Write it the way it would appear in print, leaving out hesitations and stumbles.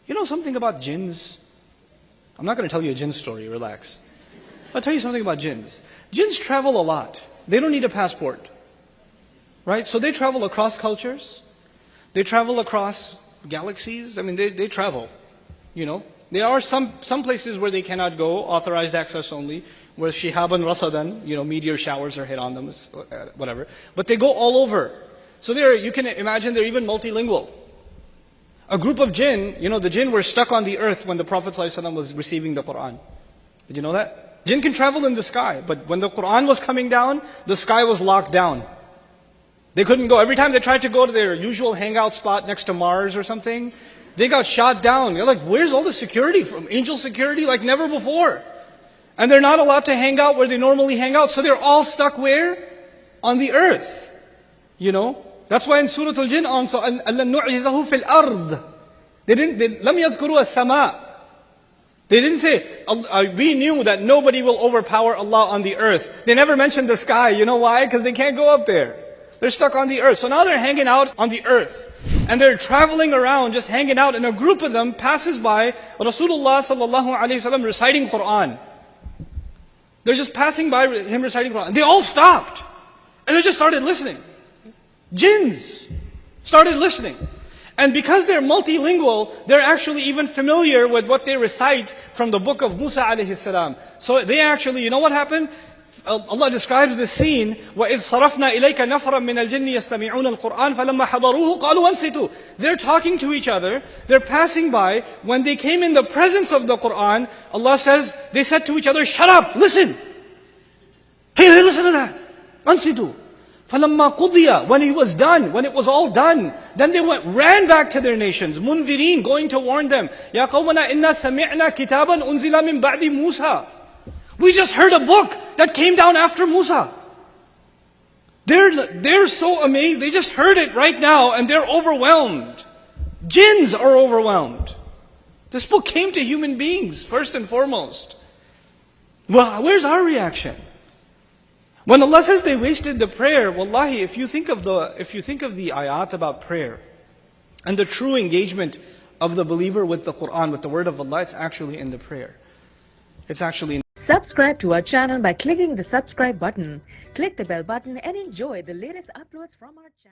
You know something about jinns? I'm not going to tell you a jinn story, relax. I'll tell you something about jinns. Jinns travel a lot. They don't need a passport. Right? So they travel across cultures. They travel across galaxies. I mean, they travel. You know? There are some places where they cannot go, authorized access only, where shihaban rasadan, meteor showers are hit on them, whatever. But they go all over. So you can imagine they're even multilingual. A group of jinn, the jinn were stuck on the earth when the Prophet ﷺ was receiving the Quran. Did you know that? Jinn can travel in the sky, but when the Quran was coming down, the sky was locked down. They couldn't go. Every time they tried to go to their usual hangout spot next to Mars or something, they got shot down. You're like, where's all the security from? Angel security like never before. And they're not allowed to hang out where they normally hang out. So they're all stuck where? On the earth. That's why in Surah Al-Jinn also, أَلَّا نُعْجِزَهُ فِي الْأَرْضِ لَمْ يَذْكُرُوا السَّمَاءِ. They didn't say, we knew that nobody will overpower Allah on the earth. They never mentioned the sky. You know why? Because they can't go up there. They're stuck on the earth. So now they're hanging out on the earth. And they're traveling around, just hanging out, and a group of them passes by Rasulullah sallallahu alaihi wasallam reciting Quran. They're just passing by him reciting Quran. And they all stopped. And they just started listening. Jinns started listening. And because they're multilingual, they're actually even familiar with what they recite from the book of Musa alayhi salam. So they actually, you know what happened? Allah describes the scene, وَإِذْ صَرَفْنَا إِلَيْكَ نَفْرًا مِنَ الْجِنِّ يَسْتَمِعُونَ الْقُرْآنَ فَلَمَّا حَضَرُوهُ قَالُوا أَنصِتُوا. They're talking to each other, they're passing by. When they came in the presence of the Qur'an, Allah says, they said to each other, shut up, listen. Hey, listen to that. أَنصِتُوا. فَلَمَّا قُضِيَ. When he was done, when it was all done, then they ran back to their nations, مُنذِرِينَ, going to warn them. يَا قَوْمَنَا إِنَّا سَمِعْنَا كِتَابًا أُنزِلَ مِن بَعْدِ مُوسَى. We just heard a book that came down after Musa. They're so amazed. They just heard it right now and they're overwhelmed. Jinns are overwhelmed. This book came to human beings first and foremost. Well, where's our reaction? When Allah says they wasted the prayer, wallahi, if you think of the ayat about prayer and the true engagement of the believer with the Quran, with the word of Allah, it's actually in the prayer. It's actually in Subscribe to our channel by clicking the subscribe button. Click the bell button and enjoy the latest uploads from our channel.